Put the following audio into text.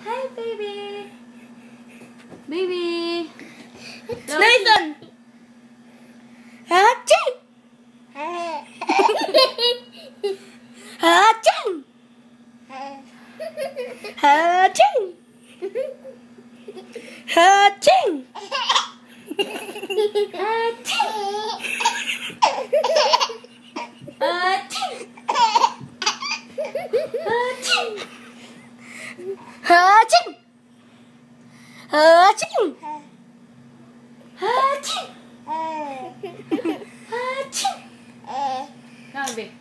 Hi, baby. Baby. Nathan. Aching. Aching. Aching. Aching. Aching. Aching. Aching. Aching. Come on, baby.